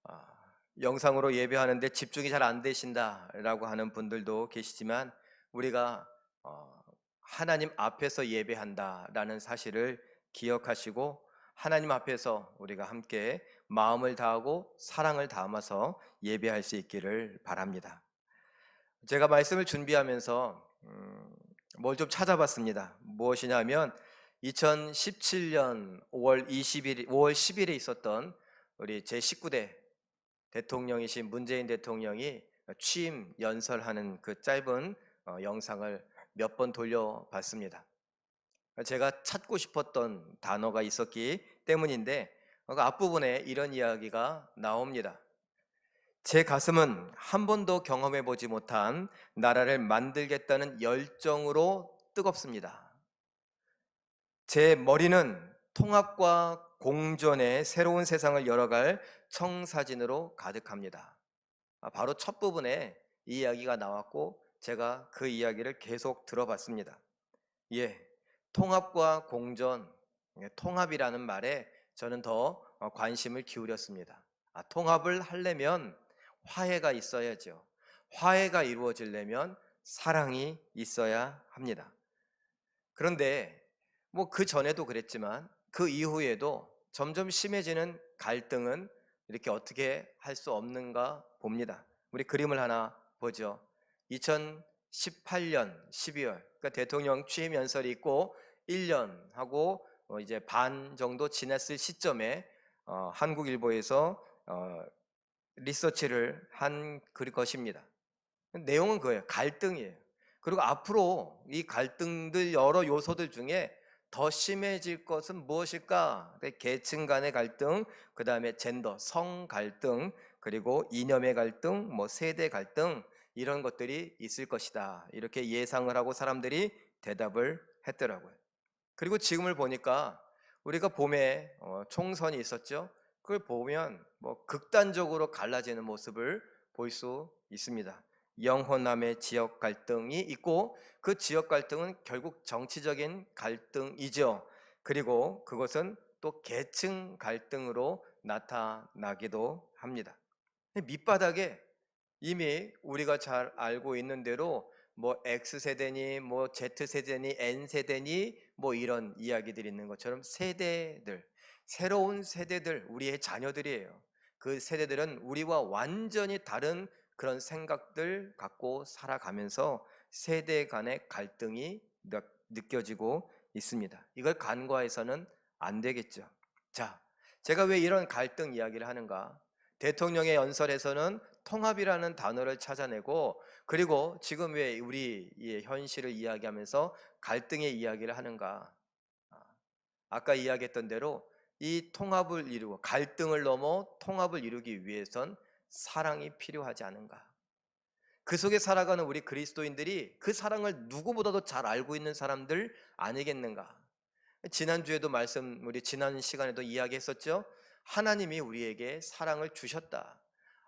아, 영상으로 예배하는데 집중이 잘 안 되신다라고 하는 분들도 계시지만 우리가 어, 하나님 앞에서 예배한다라는 사실을 기억하시고 하나님 앞에서 우리가 함께 마음을 다하고 사랑을 담아서 예배할 수 있기를 바랍니다. 제가 말씀을 준비하면서 뭘 좀 찾아봤습니다. 무엇이냐면 2017년 5월 10일에 있었던 우리 제19대 대통령이신 문재인 대통령이 취임 연설하는 그 짧은 영상을 몇 번 돌려봤습니다. 제가 찾고 싶었던 단어가 있었기 때문인데 그 앞부분에 이런 이야기가 나옵니다. 제 가슴은 한 번도 경험해 보지 못한 나라를 만들겠다는 열정으로 뜨겁습니다. 제 머리는 통합과 공존의 새로운 세상을 열어갈 청사진으로 가득합니다. 바로 첫 부분에 이 이야기가 나왔고 제가 그 이야기를 계속 들어봤습니다. 예, 통합과 공존, 통합이라는 말에 저는 더 관심을 기울였습니다. 통합을 하려면 화해가 있어야죠. 화해가 이루어지려면 사랑이 있어야 합니다. 그런데 뭐 그 전에도 그랬지만 그 이후에도 점점 심해지는 갈등은 이렇게 어떻게 할 수 없는가 봅니다. 우리 그림을 하나 보죠. 2018년 12월, 그러니까 대통령 취임 연설이 있고 1년 하고 이제 반 정도 지났을 시점에 한국일보에서 리서치를 한 것입니다. 내용은 그거예요. 갈등이에요. 그리고 앞으로 이 갈등들 여러 요소들 중에 더 심해질 것은 무엇일까? 계층 간의 갈등, 그 다음에 젠더, 성 갈등, 그리고 이념의 갈등, 뭐 세대 갈등 이런 것들이 있을 것이다. 이렇게 예상을 하고 사람들이 대답을 했더라고요. 그리고 지금을 보니까 우리가 봄에 총선이 있었죠. 그걸 보면 뭐 극단적으로 갈라지는 모습을 볼 수 있습니다. 영호남의 지역 갈등이 있고 그 지역 갈등은 결국 정치적인 갈등이죠. 그리고 그것은 또 계층 갈등으로 나타나기도 합니다. 밑바닥에 이미 우리가 잘 알고 있는 대로 뭐 X세대니 뭐 Z세대니 N세대니 뭐 이런 이야기들이 있는 것처럼 세대들, 새로운 세대들, 우리의 자녀들이에요. 그 세대들은 우리와 완전히 다른 그런 생각들 갖고 살아가면서 세대 간의 갈등이 느껴지고 있습니다. 이걸 간과해서는 안 되겠죠. 자, 제가 왜 이런 갈등 이야기를 하는가? 대통령의 연설에서는 통합이라는 단어를 찾아내고 그리고 지금 왜 우리의 현실을 이야기하면서 갈등의 이야기를 하는가? 아, 아까 이야기했던 대로 이 통합을 이루고 갈등을 넘어 통합을 이루기 위해선 사랑이 필요하지 않은가? 그 속에 살아가는 우리 그리스도인들이 그 사랑을 누구보다도 잘 알고 있는 사람들 아니겠는가? 지난주에도 우리 지난 시간에도 이야기했었죠. 하나님이 우리에게 사랑을 주셨다.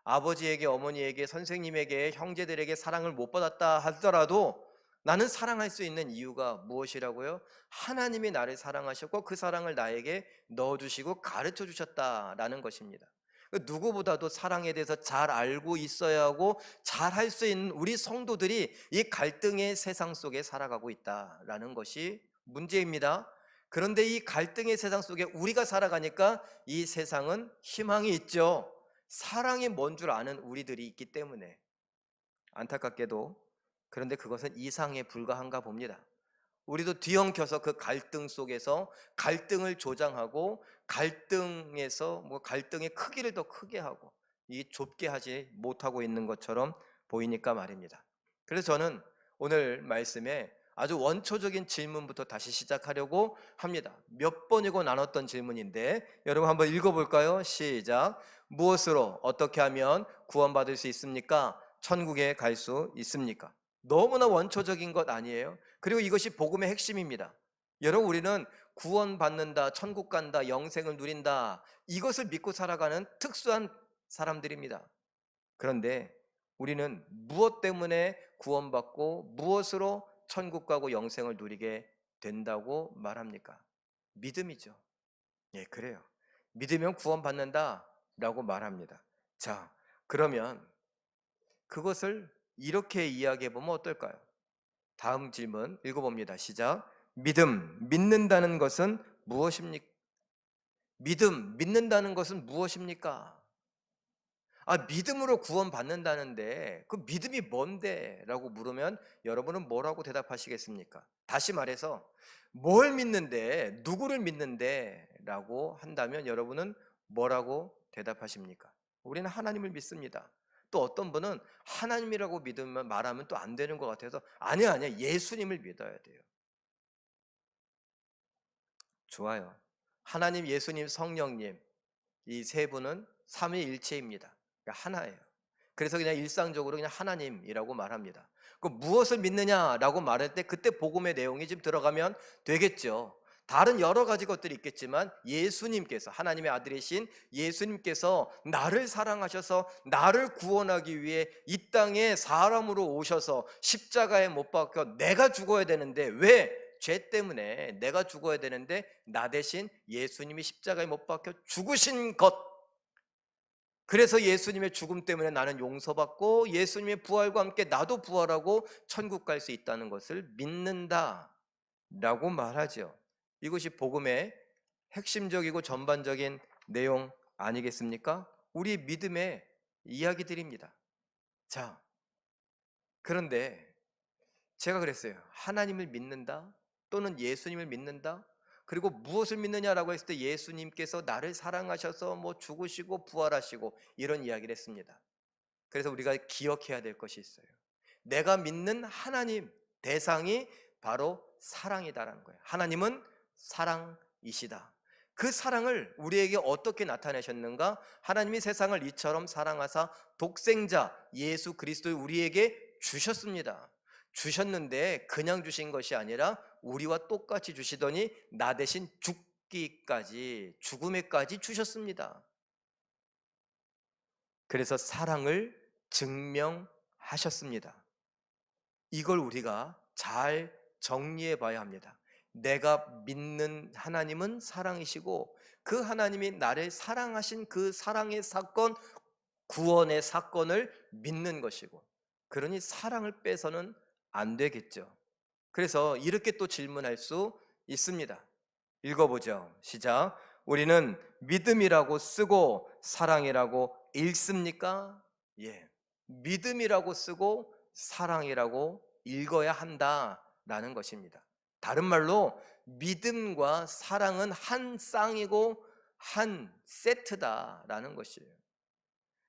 아버지에게, 어머니에게, 선생님에게, 형제들에게 사랑을 못 받았다 하더라도 나는 사랑할 수 있는 이유가 무엇이라고요? 하나님이 나를 사랑하셨고 그 사랑을 나에게 넣어주시고 가르쳐 주셨다라는 것입니다. 누구보다도 사랑에 대해서 잘 알고 있어야 하고 잘 할 수 있는 우리 성도들이 이 갈등의 세상 속에 살아가고 있다라는 것이 문제입니다. 그런데 이 갈등의 세상 속에 우리가 살아가니까 이 세상은 희망이 있죠. 사랑이 뭔 줄 아는 우리들이 있기 때문에 안타깝게도 그런데 그것은 이상에 불과한가 봅니다. 우리도 뒤엉켜서 그 갈등 속에서 갈등을 조장하고 갈등에서 뭐 갈등의 크기를 더 크게 하고 이 좁게 하지 못하고 있는 것처럼 보이니까 말입니다. 그래서 저는 오늘 말씀에 아주 원초적인 질문부터 다시 시작하려고 합니다. 몇 번이고 나눴던 질문인데 여러분 한번 읽어볼까요? 시작. 무엇으로 어떻게 하면 구원받을 수 있습니까? 천국에 갈 수 있습니까? 너무나 원초적인 것 아니에요? 그리고 이것이 복음의 핵심입니다. 여러분 우리는 구원받는다, 천국 간다, 영생을 누린다 이것을 믿고 살아가는 특수한 사람들입니다. 그런데 우리는 무엇 때문에 구원받고 무엇으로 천국 가고 영생을 누리게 된다고 말합니까? 믿음이죠. 예, 그래요. 믿으면 구원받는다라고 말합니다. 자, 그러면 그것을 이렇게 이야기해 보면 어떨까요? 다음 질문 읽어봅니다. 시작. 믿는다는 것은 무엇입니까? 믿는다는 것은 무엇입니까? 믿음으로 구원받는다는데 그 믿음이 뭔데? 라고 물으면 여러분은 뭐라고 대답하시겠습니까? 다시 말해서 뭘 믿는데, 누구를 믿는데? 라고 한다면 여러분은 뭐라고 대답하십니까? 우리는 하나님을 믿습니다. 또 어떤 분은 하나님이라고 믿으면 말하면 또 안 되는 것 같아서 아니야, 예수님을 믿어야 돼요. 좋아요. 하나님, 예수님, 성령님 이 세 분은 삼위일체입니다. 그러니까 하나예요. 그래서 그냥 일상적으로 그냥 하나님이라고 말합니다. 그 무엇을 믿느냐라고 말할 때 그때 복음의 내용이 좀 들어가면 되겠죠. 다른 여러 가지 것들이 있겠지만 예수님께서, 하나님의 아들이신 예수님께서 나를 사랑하셔서 나를 구원하기 위해 이 땅에 사람으로 오셔서 십자가에 못 박혀 내가 죽어야 되는데, 왜? 죄 때문에 내가 죽어야 되는데 나 대신 예수님이 십자가에 못 박혀 죽으신 것, 그래서 예수님의 죽음 때문에 나는 용서받고 예수님의 부활과 함께 나도 부활하고 천국 갈 수 있다는 것을 믿는다 라고 말하죠. 이것이 복음의 핵심적이고 전반적인 내용 아니겠습니까? 우리 믿음의 이야기들입니다. 자, 그런데 제가 그랬어요. 하나님을 믿는다 또는 예수님을 믿는다, 그리고 무엇을 믿느냐라고 했을 때 예수님께서 나를 사랑하셔서 뭐 죽으시고 부활하시고 이런 이야기를 했습니다. 그래서 우리가 기억해야 될 것이 있어요. 내가 믿는 하나님 대상이 바로 사랑이다라는 거예요. 하나님은 사랑이시다. 그 사랑을 우리에게 어떻게 나타내셨는가? 하나님이 세상을 이처럼 사랑하사 독생자 예수 그리스도를 우리에게 주셨습니다. 주셨는데 그냥 주신 것이 아니라 우리와 똑같이 주시더니 나 대신 죽기까지, 죽음에까지 주셨습니다. 그래서 사랑을 증명하셨습니다. 이걸 우리가 잘 정리해 봐야 합니다. 내가 믿는 하나님은 사랑이시고 그 하나님이 나를 사랑하신 그 사랑의 사건, 구원의 사건을 믿는 것이고, 그러니 사랑을 빼서는 안 되겠죠. 그래서 이렇게 또 질문할 수 있습니다. 읽어보죠. 시작. 우리는 믿음이라고 쓰고 사랑이라고 읽습니까? 예. 믿음이라고 쓰고 사랑이라고 읽어야 한다라는 것입니다. 다른 말로 믿음과 사랑은 한 쌍이고 한 세트다라는 것이에요.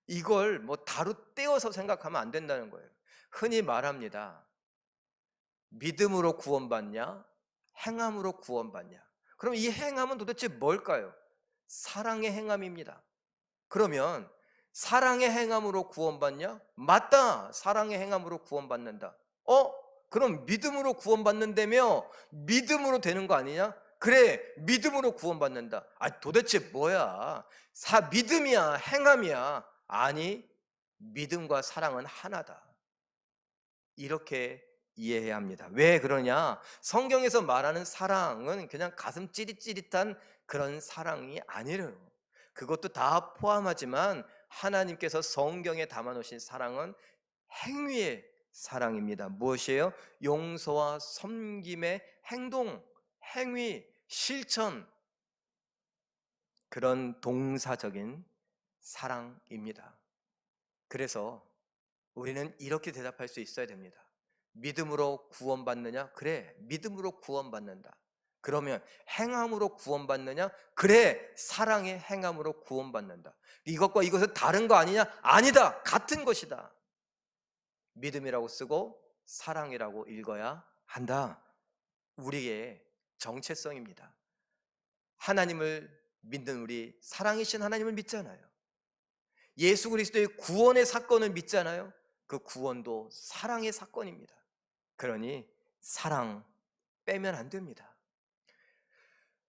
이걸 뭐 다루 떼어서 생각하면 안 된다는 거예요. 흔히 말합니다. 믿음으로 구원받냐? 행함으로 구원받냐? 그럼 이 행함은 도대체 뭘까요? 사랑의 행함입니다. 그러면 사랑의 행함으로 구원받냐? 맞다. 사랑의 행함으로 구원받는다. 그럼 믿음으로 구원받는다며? 믿음으로 되는 거 아니냐? 그래, 믿음으로 구원받는다. 도대체 뭐야? 믿음이야, 행함이야? 아니, 믿음과 사랑은 하나다. 이렇게 이해해야 합니다. 왜 그러냐? 성경에서 말하는 사랑은 그냥 가슴 찌릿찌릿한 그런 사랑이 아니래요. 그것도 다 포함하지만 하나님께서 성경에 담아놓으신 사랑은 행위의 사랑입니다. 무엇이에요? 용서와 섬김의 행동, 행위, 실천, 그런 동사적인 사랑입니다. 그래서 우리는 이렇게 대답할 수 있어야 됩니다. 믿음으로 구원받느냐? 그래, 믿음으로 구원받는다. 그러면 행함으로 구원받느냐? 그래, 사랑의 행함으로 구원받는다. 이것과 이것은 다른 거 아니냐? 아니다, 같은 것이다. 믿음이라고 쓰고 사랑이라고 읽어야 한다. 우리의 정체성입니다. 하나님을 믿는 우리, 사랑이신 하나님을 믿잖아요. 예수 그리스도의 구원의 사건을 믿잖아요. 그 구원도 사랑의 사건입니다. 그러니 사랑 빼면 안 됩니다.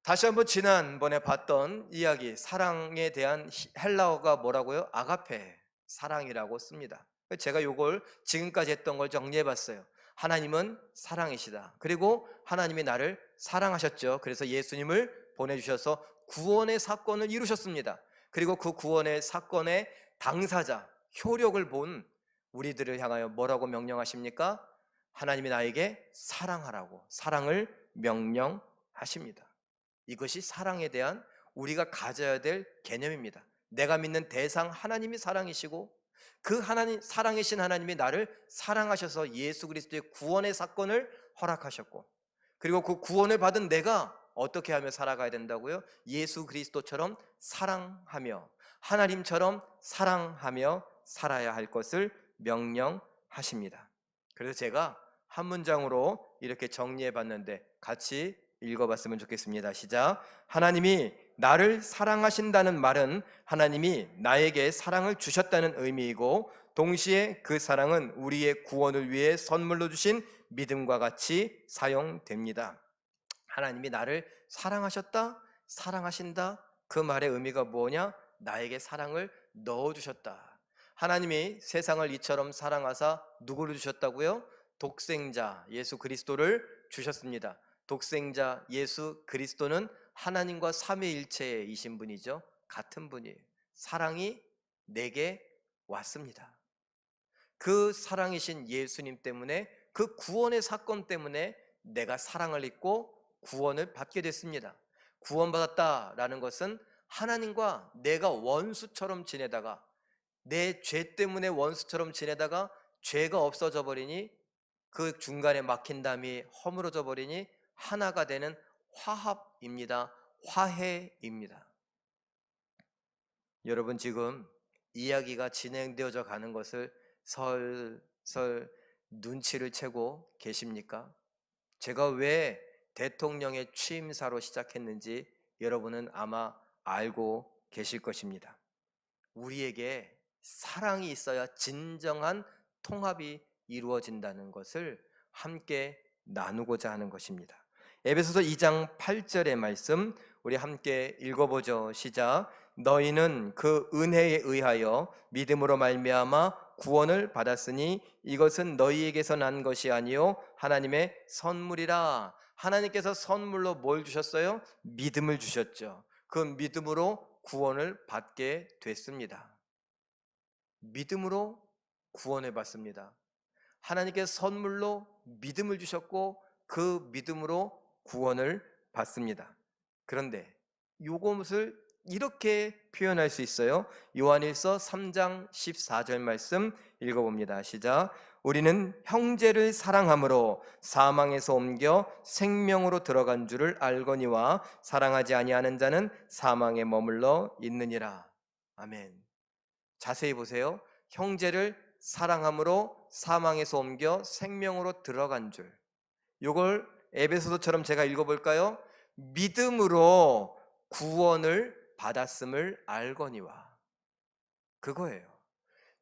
다시 한번 지난번에 봤던 이야기, 사랑에 대한 헬라어가 뭐라고요? 아가페, 사랑이라고 씁니다. 제가 이걸 지금까지 했던 걸 정리해 봤어요. 하나님은 사랑이시다. 그리고 하나님이 나를 사랑하셨죠. 그래서 예수님을 보내주셔서 구원의 사건을 이루셨습니다. 그리고 그 구원의 사건의 당사자, 효력을 본 우리들을 향하여 뭐라고 명령하십니까? 하나님이 나에게 사랑하라고 사랑을 명령하십니다. 이것이 사랑에 대한 우리가 가져야 될 개념입니다. 내가 믿는 대상 하나님이 사랑이시고 그 하나님 사랑이신 하나님이 나를 사랑하셔서 예수 그리스도의 구원의 사건을 허락하셨고, 그리고 그 구원을 받은 내가 어떻게 하며 살아가야 된다고요? 예수 그리스도처럼 사랑하며 하나님처럼 사랑하며 살아야 할 것을 명령하십니다. 그래서 제가 한 문장으로 이렇게 정리해 봤는데 같이 읽어봤으면 좋겠습니다. 시작. 하나님이 나를 사랑하신다는 말은 하나님이 나에게 사랑을 주셨다는 의미이고, 동시에 그 사랑은 우리의 구원을 위해 선물로 주신 믿음과 같이 사용됩니다. 하나님이 나를 사랑하셨다, 사랑하신다, 그 말의 의미가 뭐냐? 나에게 사랑을 넣어주셨다. 하나님이 세상을 이처럼 사랑하사 누구를 주셨다고요? 독생자 예수 그리스도를 주셨습니다. 독생자 예수 그리스도는 하나님과 삼위일체이신 분이죠. 같은 분이에요. 사랑이 내게 왔습니다. 그 사랑이신 예수님 때문에, 그 구원의 사건 때문에 내가 사랑을 입고 구원을 받게 됐습니다. 구원받았다라는 것은 하나님과 내가 원수처럼 지내다가, 내 죄 때문에 원수처럼 지내다가 죄가 없어져 버리니, 그 중간에 막힌 담이 허물어져 버리니 하나가 되는 화합입니다. 화해입니다. 여러분, 지금 이야기가 진행되어져 가는 것을 설설 눈치를 채고 계십니까? 제가 왜 대통령의 취임사로 시작했는지 여러분은 아마 알고 계실 것입니다. 우리에게 사랑이 있어야 진정한 통합이 이루어진다는 것을 함께 나누고자 하는 것입니다. 에베소서 2장 8절의 말씀 우리 함께 읽어보죠. 시작. 너희는 그 은혜에 의하여 믿음으로 말미암아 구원을 받았으니 이것은 너희에게서 난 것이 아니요 하나님의 선물이라. 하나님께서 선물로 뭘 주셨어요? 믿음을 주셨죠. 그 믿음으로 구원을 받게 됐습니다. 믿음으로 구원을 받습니다. 하나님께서 선물로 믿음을 주셨고 그 믿음으로 구원을 받습니다. 그런데 요것을 이렇게 표현할 수 있어요. 요한일서 3장 14절 말씀 읽어봅니다. 시작. 우리는 형제를 사랑함으로 사망에서 옮겨 생명으로 들어간 줄을 알거니와 사랑하지 아니하는 자는 사망에 머물러 있느니라. 아멘. 자세히 보세요. 형제를 사랑함으로 사망에서 옮겨 생명으로 들어간 줄. 요걸 에베소서처럼 제가 읽어볼까요? 믿음으로 구원을 받았음을 알거니와. 그거예요.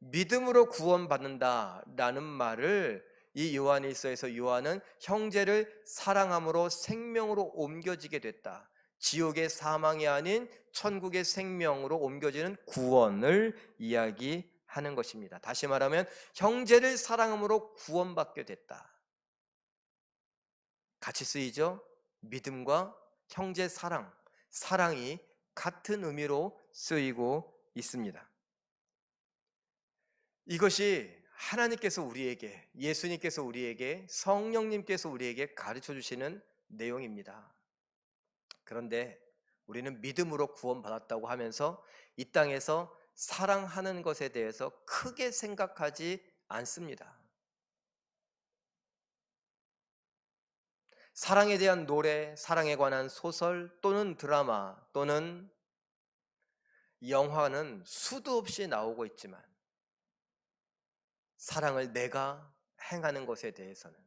믿음으로 구원받는다라는 말을 이 요한일서에서 요한은 형제를 사랑함으로 생명으로 옮겨지게 됐다. 지옥의 사망이 아닌 천국의 생명으로 옮겨지는 구원을 이야기하는 것입니다. 다시 말하면 형제를 사랑함으로 구원받게 됐다. 같이 쓰이죠? 믿음과 형제 사랑, 사랑이 같은 의미로 쓰이고 있습니다. 이것이 하나님께서 우리에게, 예수님께서 우리에게, 성령님께서 우리에게 가르쳐 주시는 내용입니다. 그런데 우리는 믿음으로 구원받았다고 하면서 이 땅에서 사랑하는 것에 대해서 크게 생각하지 않습니다. 사랑에 대한 노래, 사랑에 관한 소설 또는 드라마 또는 영화는 수도 없이 나오고 있지만 사랑을 내가 행하는 것에 대해서는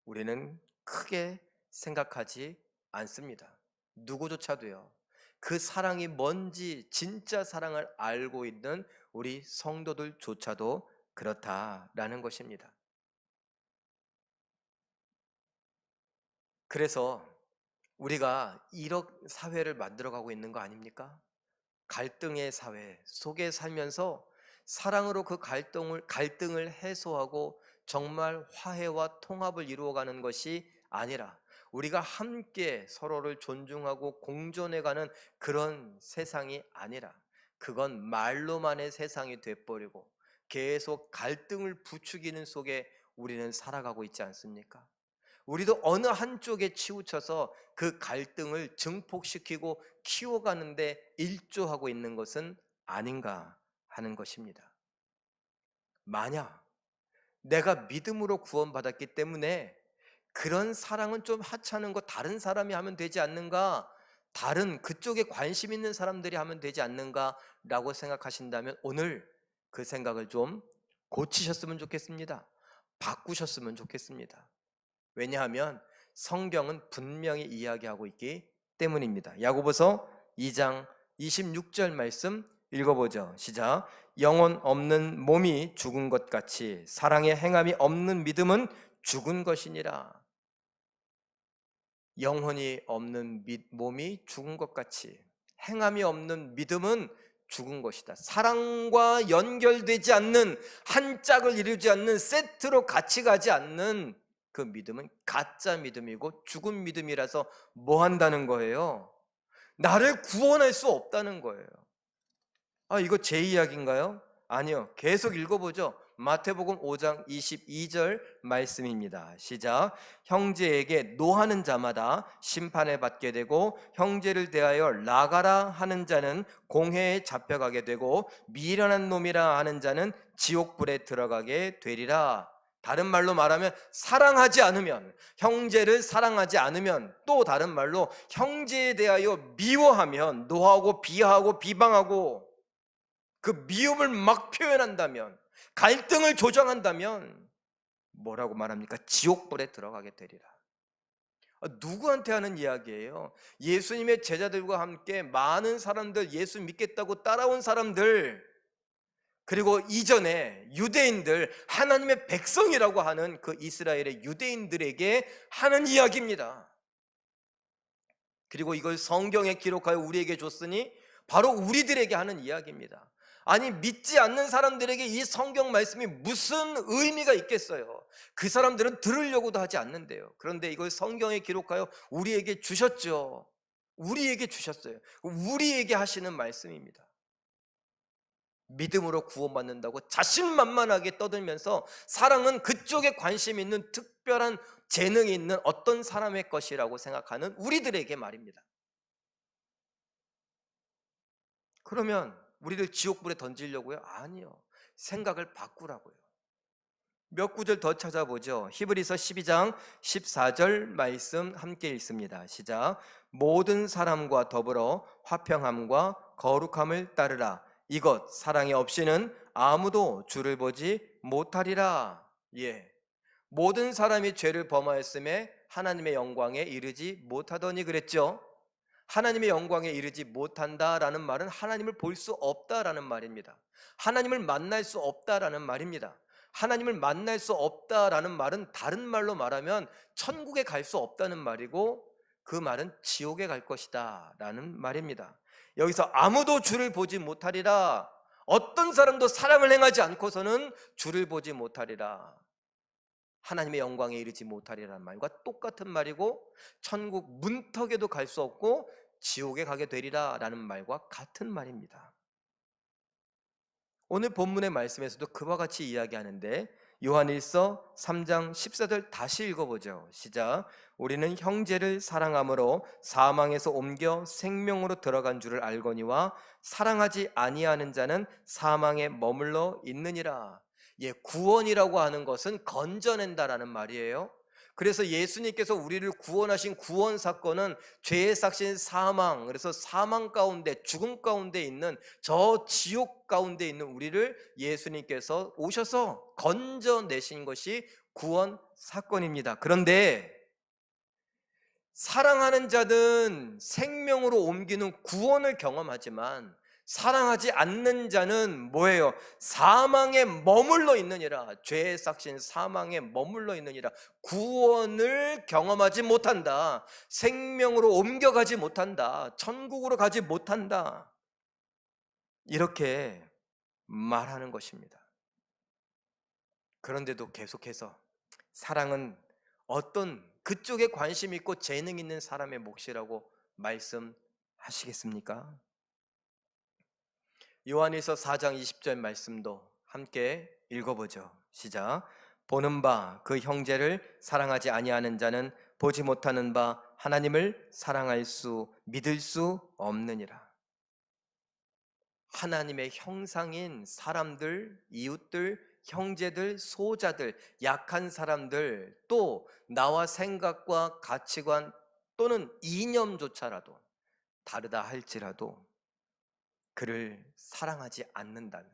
우리는 크게 생각하지 않습니다. 누구조차도요. 그 사랑이 뭔지 진짜 사랑을 알고 있는 우리 성도들조차도 그렇다라는 것입니다. 그래서 우리가 이런 사회를 만들어가고 있는 거 아닙니까? 갈등의 사회 속에 살면서 사랑으로 그 갈등을 해소하고 정말 화해와 통합을 이루어가는 것이 아니라 우리가 함께 서로를 존중하고 공존해가는 그런 세상이 아니라 그건 말로만의 세상이 돼버리고 계속 갈등을 부추기는 속에 우리는 살아가고 있지 않습니까? 우리도 어느 한쪽에 치우쳐서 그 갈등을 증폭시키고 키워가는데 일조하고 있는 것은 아닌가 하는 것입니다. 만약 내가 믿음으로 구원받았기 때문에 그런 사랑은 좀 하찮은 거 다른 사람이 하면 되지 않는가? 다른 그쪽에 관심 있는 사람들이 하면 되지 않는가? 라고 생각하신다면 오늘 그 생각을 좀 고치셨으면 좋겠습니다. 바꾸셨으면 좋겠습니다. 왜냐하면 성경은 분명히 이야기하고 있기 때문입니다. 야고보서 2장 26절 말씀 읽어보죠. 시작. 영혼 없는 몸이 죽은 것 같이 사랑의 행함이 없는 믿음은 죽은 것이니라. 영혼이 없는 몸이 죽은 것 같이 행함이 없는 믿음은 죽은 것이다. 사랑과 연결되지 않는, 한 짝을 이루지 않는, 세트로 같이 가지 않는 그 믿음은 가짜 믿음이고 죽은 믿음이라서 뭐 한다는 거예요? 나를 구원할 수 없다는 거예요. 아, 이거 제 이야기인가요? 아니요. 계속 읽어보죠. 마태복음 5장 22절 말씀입니다. 시작. 형제에게 노하는 자마다 심판을 받게 되고 형제를 대하여 나가라 하는 자는 공회에 잡혀가게 되고 미련한 놈이라 하는 자는 지옥불에 들어가게 되리라. 다른 말로 말하면 사랑하지 않으면, 형제를 사랑하지 않으면, 또 다른 말로 형제에 대하여 미워하면, 노하고 비하하고 비방하고 그 미움을 막 표현한다면, 갈등을 조장한다면 뭐라고 말합니까? 지옥불에 들어가게 되리라. 누구한테 하는 이야기예요? 예수님의 제자들과 함께 많은 사람들, 예수 믿겠다고 따라온 사람들, 그리고 이전에 유대인들, 하나님의 백성이라고 하는 그 이스라엘의 유대인들에게 하는 이야기입니다. 그리고 이걸 성경에 기록하여 우리에게 줬으니 바로 우리들에게 하는 이야기입니다. 아니, 믿지 않는 사람들에게 이 성경 말씀이 무슨 의미가 있겠어요? 그 사람들은 들으려고도 하지 않는데요. 그런데 이걸 성경에 기록하여 우리에게 주셨죠. 우리에게 주셨어요. 우리에게 하시는 말씀입니다. 믿음으로 구원받는다고 자신만만하게 떠들면서 사랑은 그쪽에 관심 있는 특별한 재능이 있는 어떤 사람의 것이라고 생각하는 우리들에게 말입니다. 그러면 우리를 지옥불에 던지려고요? 아니요. 생각을 바꾸라고요. 몇 구절 더 찾아보죠. 히브리서 12장 14절 말씀 함께 읽습니다. 시작. 모든 사람과 더불어 화평함과 거룩함을 따르라. 이것 사랑이 없이는 아무도 주를 보지 못하리라. 예. 모든 사람이 죄를 범하였음에 하나님의 영광에 이르지 못하더니 그랬죠. 하나님의 영광에 이르지 못한다라는 말은 하나님을 볼 수 없다라는 말입니다. 하나님을 만날 수 없다라는 말입니다. 하나님을 만날 수 없다라는 말은 다른 말로 말하면 천국에 갈 수 없다는 말이고, 그 말은 지옥에 갈 것이다 라는 말입니다. 여기서 아무도 주를 보지 못하리라, 어떤 사람도 사랑을 행하지 않고서는 주를 보지 못하리라, 하나님의 영광에 이르지 못하리라는 말과 똑같은 말이고, 천국 문턱에도 갈 수 없고 지옥에 가게 되리라 라는 말과 같은 말입니다. 오늘 본문의 말씀에서도 그와 같이 이야기하는데, 요한일서 3장 14절 다시 읽어보죠. 시작. 우리는 형제를 사랑함으로 사망에서 옮겨 생명으로 들어간 줄을 알거니와 사랑하지 아니하는 자는 사망에 머물러 있느니라. 예, 구원이라고 하는 것은 건져낸다라는 말이에요. 그래서 예수님께서 우리를 구원하신 구원 사건은 죄의 삭신 사망, 그래서 사망 가운데, 죽음 가운데 있는 저 지옥 가운데 있는 우리를 예수님께서 오셔서 건져내신 것이 구원 사건입니다. 그런데 사랑하는 자는 생명으로 옮기는 구원을 경험하지만 사랑하지 않는 자는 뭐예요? 사망에 머물러 있느니라. 죄의 삭신 사망에 머물러 있느니라. 구원을 경험하지 못한다. 생명으로 옮겨가지 못한다. 천국으로 가지 못한다. 이렇게 말하는 것입니다. 그런데도 계속해서 사랑은 어떤 그쪽에 관심 있고 재능 있는 사람의 몫이라고 말씀하시겠습니까? 요한일서 4장 20절 말씀도 함께 읽어보죠. 시작. 보는 바 그 형제를 사랑하지 아니하는 자는 보지 못하는 바 하나님을 사랑할 수 믿을 수 없느니라. 하나님의 형상인 사람들, 이웃들, 형제들, 소자들, 약한 사람들, 또 나와 생각과 가치관 또는 이념조차라도 다르다 할지라도 그를 사랑하지 않는다면,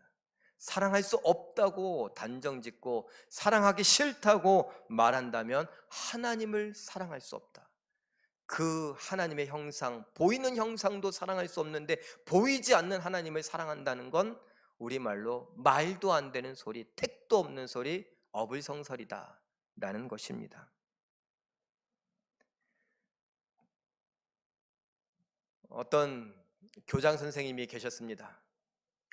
사랑할 수 없다고 단정짓고 사랑하기 싫다고 말한다면 하나님을 사랑할 수 없다. 그 하나님의 형상, 보이는 형상도 사랑할 수 없는데 보이지 않는 하나님을 사랑한다는 건 우리말로 말도 안 되는 소리, 택도 없는 소리, 어불성설이다 라는 것입니다. 어떤 교장 선생님이 계셨습니다.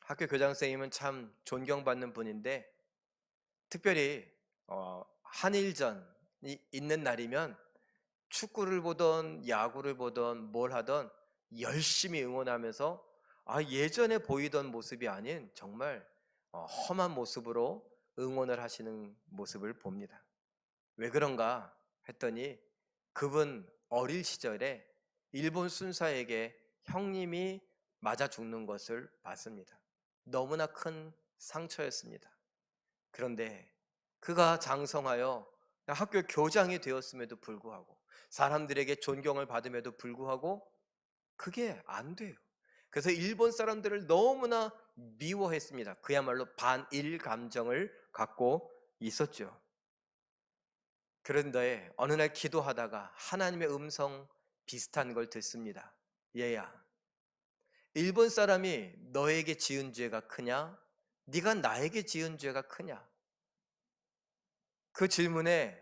학교 교장 선생님은 참 존경받는 분인데 특별히 한일전이 있는 날이면 축구를 보던 야구를 보던 뭘 하던 열심히 응원하면서 예전에 보이던 모습이 아닌 정말 험한 모습으로 응원을 하시는 모습을 봅니다. 왜 그런가 했더니 그분 어릴 시절에 일본 순사에게 형님이 맞아 죽는 것을 봤습니다. 너무나 큰 상처였습니다. 그런데 그가 장성하여 학교 교장이 되었음에도 불구하고 사람들에게 존경을 받음에도 불구하고 그게 안 돼요. 그래서 일본 사람들을 너무나 미워했습니다. 그야말로 반일 감정을 갖고 있었죠. 그런데 어느 날 기도하다가 하나님의 음성 비슷한 걸 듣습니다. 얘야, 일본 사람이 너에게 지은 죄가 크냐? 네가 나에게 지은 죄가 크냐? 그 질문에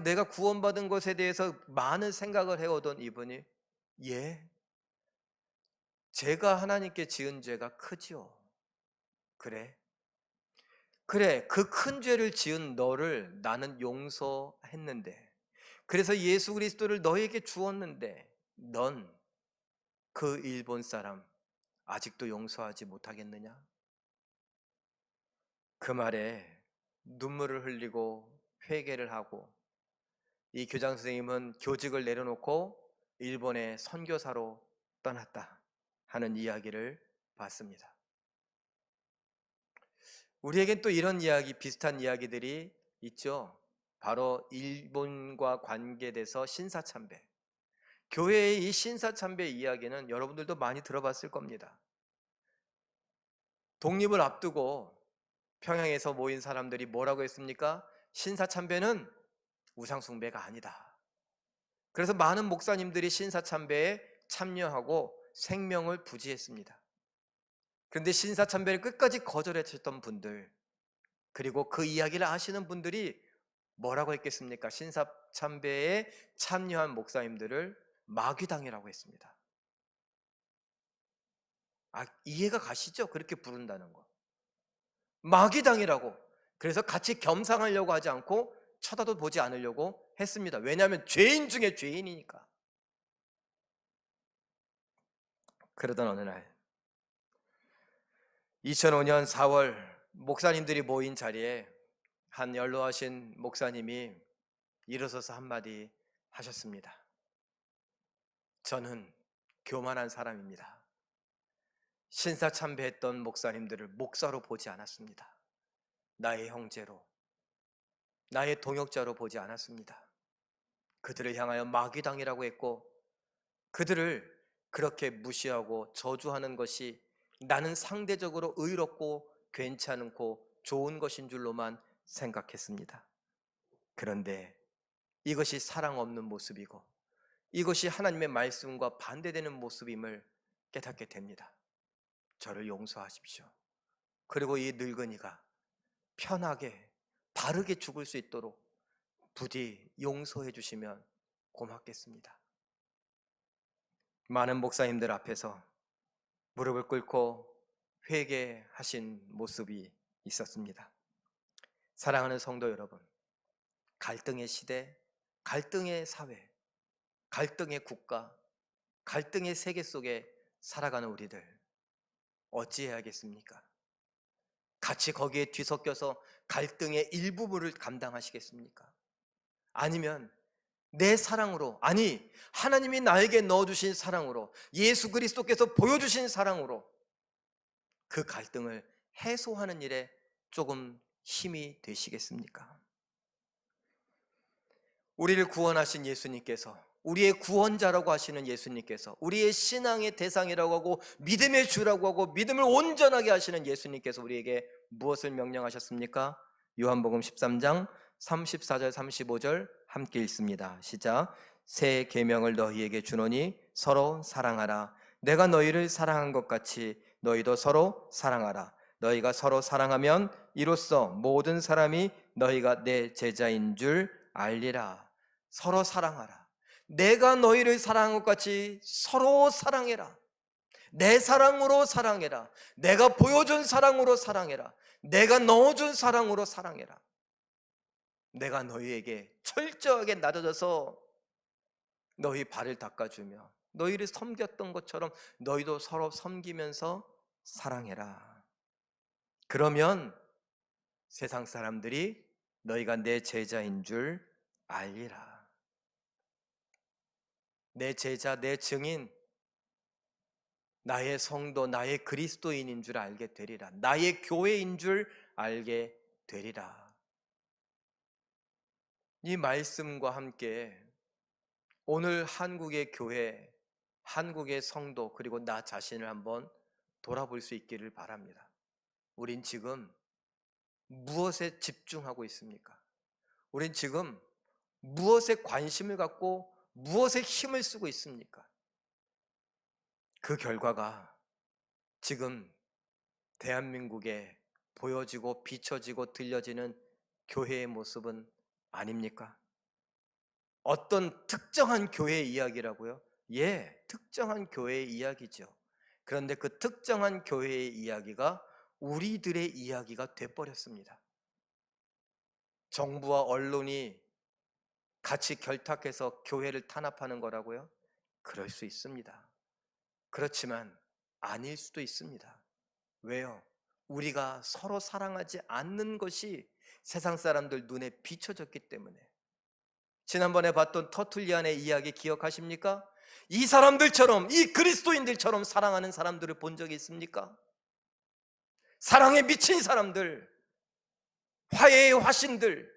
내가 구원받은 것에 대해서 많은 생각을 해오던 이분이 예, 제가 하나님께 지은 죄가 크지요. 그래, 그래, 그 큰 죄를 지은 너를 나는 용서했는데, 그래서 예수 그리스도를 너에게 주었는데 넌 그 일본 사람 아직도 용서하지 못하겠느냐? 그 말에 눈물을 흘리고 회개를 하고 이 교장 선생님은 교직을 내려놓고 일본의 선교사로 떠났다 하는 이야기를 봤습니다. 우리에겐 또 이런 이야기, 비슷한 이야기들이 있죠. 바로 일본과 관계돼서 신사참배. 교회의 이 신사참배 이야기는 여러분들도 많이 들어봤을 겁니다. 독립을 앞두고 평양에서 모인 사람들이 뭐라고 했습니까? 신사참배는 우상숭배가 아니다. 그래서 많은 목사님들이 신사참배에 참여하고 생명을 부지했습니다. 그런데 신사참배를 끝까지 거절했던 분들, 그리고 그 이야기를 아시는 분들이 뭐라고 했겠습니까? 신사참배에 참여한 목사님들을 마귀당이라고 했습니다. 이해가 가시죠? 그렇게 부른다는 거. 마귀당이라고. 그래서 같이 겸상하려고 하지 않고 쳐다도 보지 않으려고 했습니다. 왜냐하면 죄인 중에 죄인이니까. 그러던 어느 날 2005년 4월 목사님들이 모인 자리에 한 연로하신 목사님이 일어서서 한마디 하셨습니다. 저는 교만한 사람입니다. 신사참배했던 목사님들을 목사로 보지 않았습니다. 나의 형제로, 나의 동역자로 보지 않았습니다. 그들을 향하여 마귀당이라고 했고 그들을 그렇게 무시하고 저주하는 것이 나는 상대적으로 의롭고 괜찮고 좋은 것인 줄로만 생각했습니다. 그런데 이것이 사랑 없는 모습이고 이것이 하나님의 말씀과 반대되는 모습임을 깨닫게 됩니다. 저를 용서하십시오. 그리고 이 늙은이가 편하게 바르게 죽을 수 있도록 부디 용서해 주시면 고맙겠습니다. 많은 목사님들 앞에서 무릎을 꿇고 회개하신 모습이 있었습니다. 사랑하는 성도 여러분, 갈등의 시대, 갈등의 사회, 갈등의 국가, 갈등의 세계 속에 살아가는 우리들, 어찌해야겠습니까? 같이 거기에 뒤섞여서 갈등의 일부분을 감당하시겠습니까? 아니면 내 사랑으로, 아니 하나님이 나에게 넣어주신 사랑으로, 예수 그리스도께서 보여주신 사랑으로 그 갈등을 해소하는 일에 조금 힘이 되시겠습니까? 우리를 구원하신 예수님께서, 우리의 구원자라고 하시는 예수님께서, 우리의 신앙의 대상이라고 하고 믿음의 주라고 하고 믿음을 온전하게 하시는 예수님께서 우리에게 무엇을 명령하셨습니까? 요한복음 13장 34절 35절 함께 읽습니다. 시작. 새 계명을 너희에게 주노니 서로 사랑하라. 내가 너희를 사랑한 것 같이 너희도 서로 사랑하라. 너희가 서로 사랑하면 이로써 모든 사람이 너희가 내 제자인 줄 알리라. 서로 사랑하라. 내가 너희를 사랑한 것 같이 서로 사랑해라. 내 사랑으로 사랑해라. 내가 보여준 사랑으로 사랑해라. 내가 넣어준 사랑으로 사랑해라. 내가 너희에게 철저하게 낮아져서 너희 발을 닦아주며 너희를 섬겼던 것처럼 너희도 서로 섬기면서 사랑해라. 그러면 세상 사람들이 너희가 내 제자인 줄 알리라. 내 제자, 내 증인, 나의 성도, 나의 그리스도인인 줄 알게 되리라. 나의 교회인 줄 알게 되리라. 이 말씀과 함께 오늘 한국의 교회, 한국의 성도, 그리고 나 자신을 한번 돌아볼 수 있기를 바랍니다. 우린 지금 무엇에 집중하고 있습니까? 우린 지금 무엇에 관심을 갖고 무엇에 힘을 쓰고 있습니까? 그 결과가 지금 대한민국에 보여지고 비춰지고 들려지는 교회의 모습은 아닙니까? 어떤 특정한 교회의 이야기라고요? 예, 특정한 교회의 이야기죠. 그런데 그 특정한 교회의 이야기가 우리들의 이야기가 돼버렸습니다. 정부와 언론이 같이 결탁해서 교회를 탄압하는 거라고요? 그럴 수 있습니다. 그렇지만 아닐 수도 있습니다. 왜요? 우리가 서로 사랑하지 않는 것이 세상 사람들 눈에 비춰졌기 때문에. 지난번에 봤던 터툴리안의 이야기 기억하십니까? 이 사람들처럼, 이 그리스도인들처럼 사랑하는 사람들을 본 적이 있습니까? 사랑에 미친 사람들, 화해의 화신들,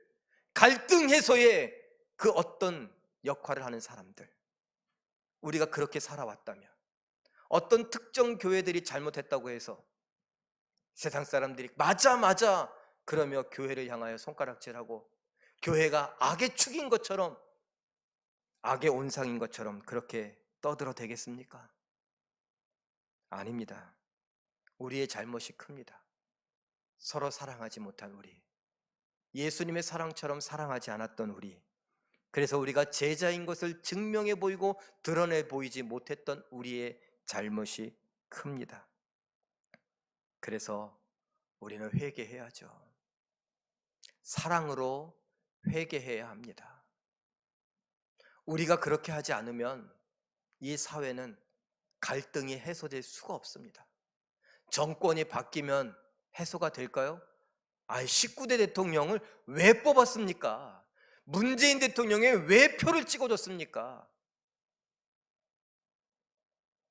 갈등 해소의 그 어떤 역할을 하는 사람들. 우리가 그렇게 살아왔다면 어떤 특정 교회들이 잘못했다고 해서 세상 사람들이 맞아 그러며 교회를 향하여 손가락질하고 교회가 악의 축인 것처럼, 악의 온상인 것처럼 그렇게 떠들어 대겠습니까? 아닙니다. 우리의 잘못이 큽니다. 서로 사랑하지 못한 우리, 예수님의 사랑처럼 사랑하지 않았던 우리, 그래서 우리가 제자인 것을 증명해 보이고 드러내 보이지 못했던 우리의 잘못이 큽니다. 그래서 우리는 회개해야죠. 사랑으로 회개해야 합니다. 우리가 그렇게 하지 않으면 이 사회는 갈등이 해소될 수가 없습니다. 정권이 바뀌면 해소가 될까요? 19대 대통령을 왜 뽑았습니까? 문재인 대통령이 왜 표를 찍어줬습니까?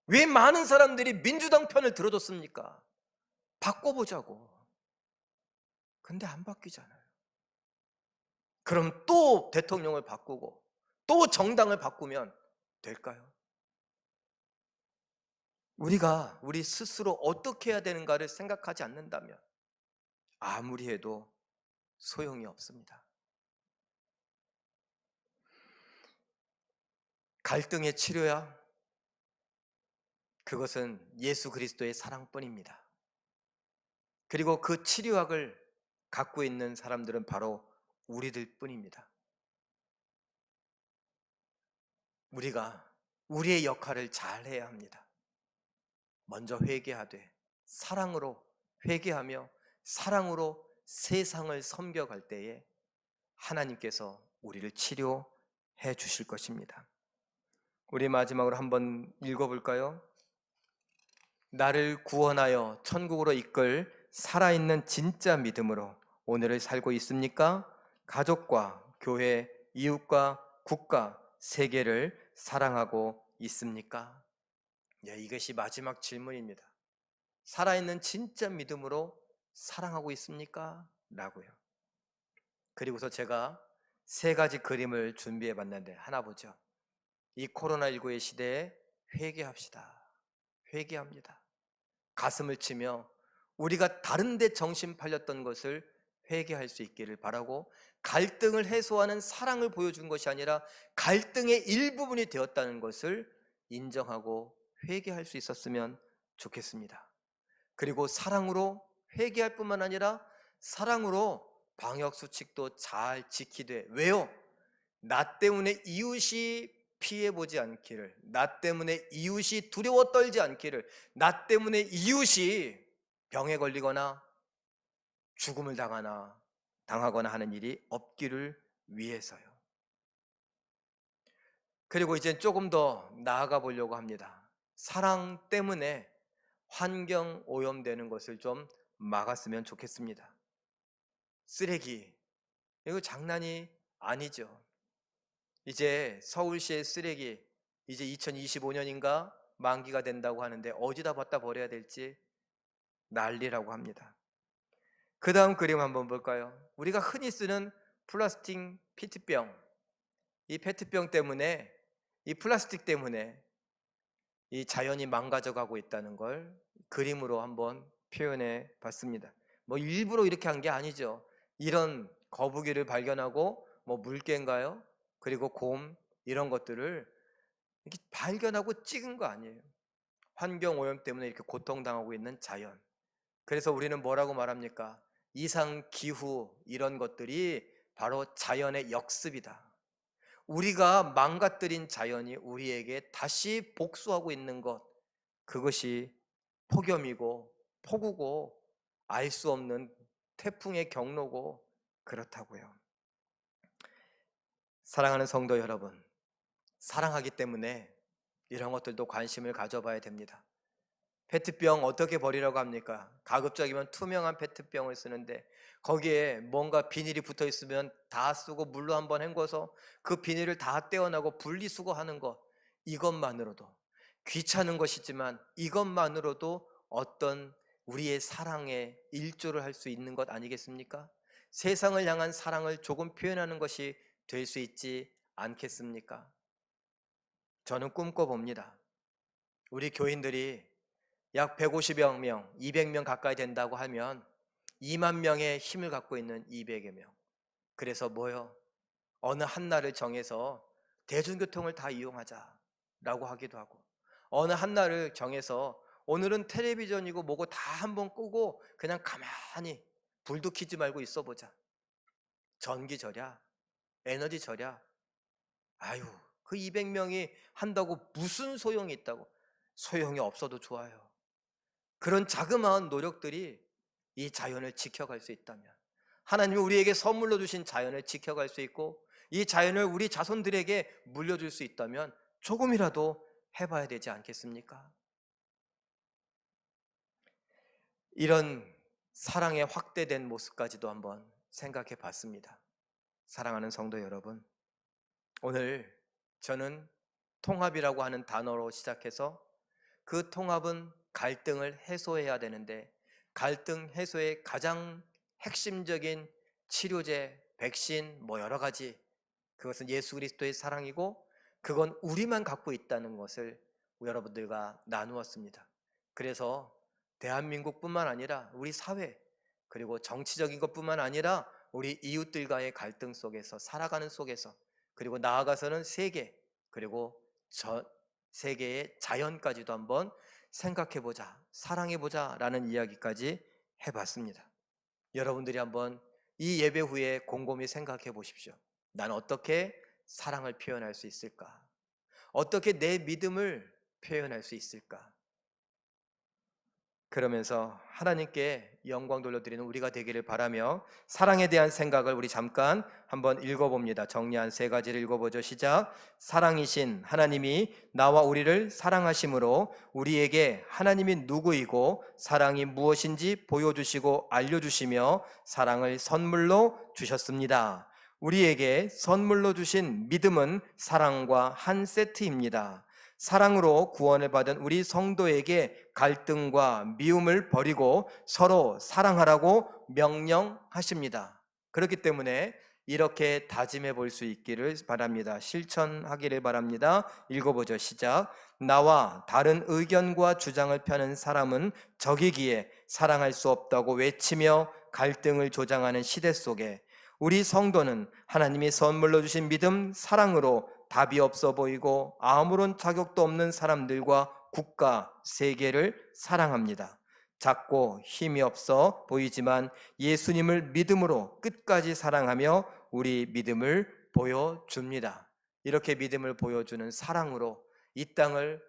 왜 많은 사람들이 민주당 편을 들어줬습니까? 바꿔보자고. 근데 안 바뀌잖아요. 그럼 또 대통령을 바꾸고 또 정당을 바꾸면 될까요? 우리가 우리 스스로 어떻게 해야 되는가를 생각하지 않는다면 아무리 해도 소용이 없습니다. 갈등의 치료야? 그것은 예수 그리스도의 사랑뿐입니다. 그리고 그 치료학을 갖고 있는 사람들은 바로 우리들 뿐입니다. 우리가 우리의 역할을 잘 해야 합니다. 먼저 회개하되 사랑으로 회개하며 사랑으로 세상을 섬겨갈 때에 하나님께서 우리를 치료해 주실 것입니다. 우리 마지막으로 한번 읽어볼까요? 나를 구원하여 천국으로 이끌 살아있는 진짜 믿음으로 오늘을 살고 있습니까? 가족과 교회, 이웃과 국가, 세계를 사랑하고 있습니까? 네, 이것이 마지막 질문입니다. 살아있는 진짜 믿음으로 사랑하고 있습니까? 라고요. 그리고서 제가 세 가지 그림을 준비해 봤는데 하나 보죠. 이 코로나19의 시대에 회개합시다. 회개합니다. 가슴을 치며 우리가 다른 데 정신 팔렸던 것을 회개할 수 있기를 바라고, 갈등을 해소하는 사랑을 보여준 것이 아니라 갈등의 일부분이 되었다는 것을 인정하고 회개할 수 있었으면 좋겠습니다. 그리고 사랑으로 회개할 뿐만 아니라 사랑으로 방역수칙도 잘 지키되, 왜요? 나 때문에 이웃이 피해보지 않기를, 나 때문에 이웃이 두려워 떨지 않기를, 나 때문에 이웃이 병에 걸리거나 죽음을 당하거나 하는 일이 없기를 위해서요. 그리고 이제 조금 더 나아가 보려고 합니다. 사랑 때문에 환경 오염되는 것을 좀 막았으면 좋겠습니다. 쓰레기, 이거 장난이 아니죠. 이제 서울시의 쓰레기, 이제 2025년인가 만기가 된다고 하는데 어디다 갖다 버려야 될지 난리라고 합니다. 그 다음 그림 한번 볼까요? 우리가 흔히 쓰는 플라스틱 페트병, 이 페트병 때문에, 이 플라스틱 때문에 이 자연이 망가져 가고 있다는 걸 그림으로 한번 표현해 봤습니다. 뭐 일부러 이렇게 한 게 아니죠. 이런 거북이를 발견하고 뭐 물개인가요? 그리고 곰, 이런 것들을 이렇게 발견하고 찍은 거 아니에요. 환경 오염 때문에 이렇게 고통당하고 있는 자연. 그래서 우리는 뭐라고 말합니까? 이상 기후, 이런 것들이 바로 자연의 역습이다. 우리가 망가뜨린 자연이 우리에게 다시 복수하고 있는 것, 그것이 폭염이고 폭우고 알 수 없는 태풍의 경로고 그렇다고요. 사랑하는 성도 여러분, 사랑하기 때문에 이런 것들도 관심을 가져봐야 됩니다. 페트병 어떻게 버리라고 합니까? 가급적이면 투명한 페트병을 쓰는데 거기에 뭔가 비닐이 붙어 있으면 다 쓰고 물로 한번 헹궈서 그 비닐을 다 떼어내고 분리수거하는 것, 이것만으로도 귀찮은 것이지만 이것만으로도 어떤 우리의 사랑에 일조를 할 수 있는 것 아니겠습니까? 세상을 향한 사랑을 조금 표현하는 것이 될 수 있지 않겠습니까? 저는 꿈꿔봅니다. 우리 교인들이 약 150여 명, 200명 가까이 된다고 하면 2만 명의 힘을 갖고 있는 200여 명. 그래서 뭐요? 어느 한 날을 정해서 대중교통을 다 이용하자라고 하기도 하고, 어느 한 날을 정해서 오늘은 텔레비전이고 뭐고 다 한번 끄고 그냥 가만히 불도 켜지 말고 있어 보자. 전기 절약, 에너지 절약. 아유, 그 200명이 한다고 무슨 소용이 있다고? 소용이 없어도 좋아요. 그런 자그마한 노력들이 이 자연을 지켜갈 수 있다면, 하나님이 우리에게 선물로 주신 자연을 지켜갈 수 있고 이 자연을 우리 자손들에게 물려줄 수 있다면 조금이라도 해봐야 되지 않겠습니까? 이런 사랑의 확대된 모습까지도 한번 생각해 봤습니다. 사랑하는 성도 여러분, 오늘 저는 통합이라고 하는 단어로 시작해서 그 통합은 갈등을 해소해야 되는데 갈등 해소의 가장 핵심적인 치료제, 백신, 뭐 여러 가지, 그것은 예수 그리스도의 사랑이고 그건 우리만 갖고 있다는 것을 여러분들과 나누었습니다. 그래서 대한민국뿐만 아니라 우리 사회, 그리고 정치적인 것뿐만 아니라 우리 이웃들과의 갈등 속에서 살아가는 속에서, 그리고 나아가서는 세계, 그리고 전 세계의 자연까지도 한번 생각해보자, 사랑해보자 라는 이야기까지 해봤습니다. 여러분들이 한번 이 예배 후에 곰곰이 생각해 보십시오. 난 어떻게 사랑을 표현할 수 있을까? 어떻게 내 믿음을 표현할 수 있을까? 그러면서 하나님께 영광 돌려드리는 우리가 되기를 바라며 사랑에 대한 생각을 우리 잠깐 한번 읽어봅니다. 정리한 세 가지를 읽어보죠. 시작. 사랑이신 하나님이 나와 우리를 사랑하심으로 우리에게 하나님이 누구이고 사랑이 무엇인지 보여주시고 알려주시며 사랑을 선물로 주셨습니다. 우리에게 선물로 주신 믿음은 사랑과 한 세트입니다. 사랑으로 구원을 받은 우리 성도에게 갈등과 미움을 버리고 서로 사랑하라고 명령하십니다. 그렇기 때문에 이렇게 다짐해 볼 수 있기를 바랍니다. 실천하기를 바랍니다. 읽어보죠. 시작. 나와 다른 의견과 주장을 펴는 사람은 적이기에 사랑할 수 없다고 외치며 갈등을 조장하는 시대 속에 우리 성도는 하나님이 선물로 주신 믿음, 사랑으로 답이 없어 보이고 아무런 자격도 없는 사람들과 국가, 세계를 사랑합니다. 작고 힘이 없어 보이지만 예수님을 믿음으로 끝까지 사랑하며 우리 믿음을 보여줍니다. 이렇게 믿음을 보여주는 사랑으로 이 땅을,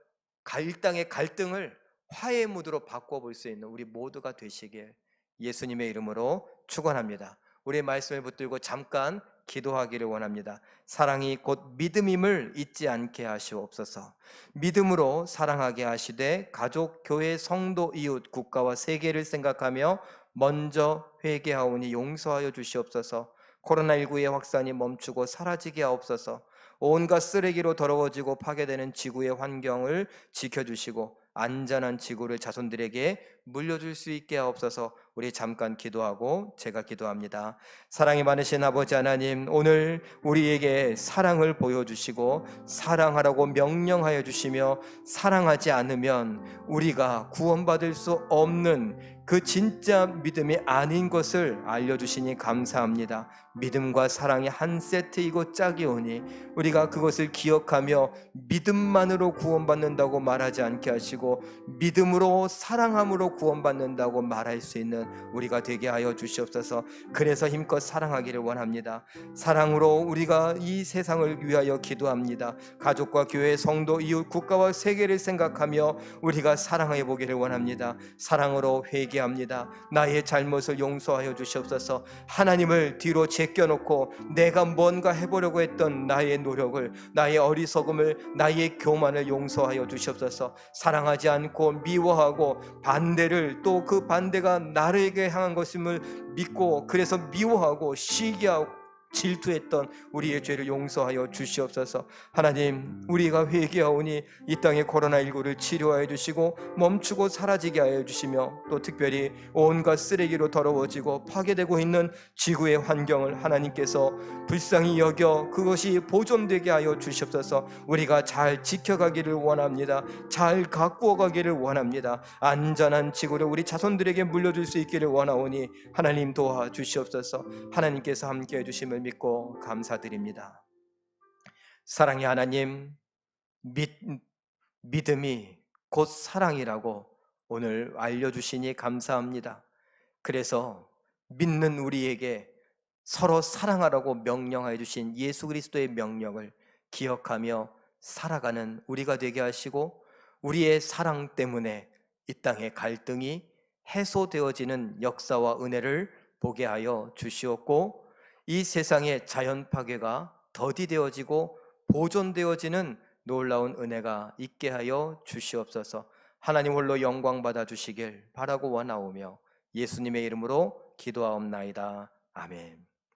이 땅의 갈등을 화해의 무드로 바꿔볼 수 있는 우리 모두가 되시길 예수님의 이름으로 축원합니다. 우리의 말씀을 붙들고 잠깐 기도하기를 원합니다. 사랑이 곧 믿음임을 잊지 않게 하시옵소서. 믿음으로 사랑하게 하시되 가족, 교회, 성도, 이웃, 국가와 세계를 생각하며 먼저 회개하오니 용서하여 주시옵소서. 코로나19의 확산이 멈추고 사라지게 하옵소서. 온갖 쓰레기로 더러워지고 파괴되는 지구의 환경을 지켜주시고 안전한 지구를 자손들에게 물려줄 수 있게 하옵소서. 우리 잠깐 기도하고 제가 기도합니다. 사랑이 많으신 아버지 하나님, 오늘 우리에게 사랑을 보여주시고 사랑하라고 명령하여 주시며 사랑하지 않으면 우리가 구원받을 수 없는 그 진짜 믿음이 아닌 것을 알려주시니 감사합니다. 믿음과 사랑이 한 세트이고 짝이오니 우리가 그것을 기억하며 믿음만으로 구원받는다고 말하지 않게 하시고 믿음으로 사랑함으로 구원받는다고 말할 수 있는 우리가 되게 하여 주시옵소서. 그래서 힘껏 사랑하기를 원합니다. 사랑으로 우리가 이 세상을 위하여 기도합니다. 가족과 교회, 성도, 이웃, 국가와 세계를 생각하며 우리가 사랑해 보기를 원합니다. 사랑으로 회개합니다. 나의 잘못을 용서하여 주시옵소서. 하나님을 뒤로 제껴놓고 내가 뭔가 해보려고 했던 나의 노력을, 나의 어리석음을, 나의 교만을 용서하여 주시옵소서. 사랑하지 않고 미워하고 반대를, 또 그 반대가 나에게 향한 것임을 믿고 그래서 미워하고 시기하고 질투했던 우리의 죄를 용서하여 주시옵소서. 하나님, 우리가 회개하오니 이 땅의 코로나19를 치료하여 주시고 멈추고 사라지게 하여 주시며 또 특별히 온갖 쓰레기로 더러워지고 파괴되고 있는 지구의 환경을 하나님께서 불쌍히 여겨 그것이 보존되게 하여 주시옵소서. 우리가 잘 지켜가기를 원합니다. 잘 가꾸어 가기를 원합니다. 안전한 지구를 우리 자손들에게 물려줄 수 있기를 원하오니 하나님 도와주시옵소서. 하나님께서 함께 해주심을 믿고 감사드립니다. 사랑의 하나님, 믿음이 곧 사랑이라고 오늘 알려주시니 감사합니다. 그래서 믿는 우리에게 서로 사랑하라고 명령하여 주신 예수 그리스도의 명령을 기억하며 살아가는 우리가 되게 하시고 우리의 사랑 때문에 이 땅의 갈등이 해소되어지는 역사와 은혜를 보게 하여 주시옵고 이 세상의 자연 파괴가 더디되어지고 보존되어지는 놀라운 은혜가 있게 하여 주시옵소서. 하나님 홀로 영광 받아 주시길 바라고 원하오며 예수님의 이름으로 기도하옵나이다. 아멘.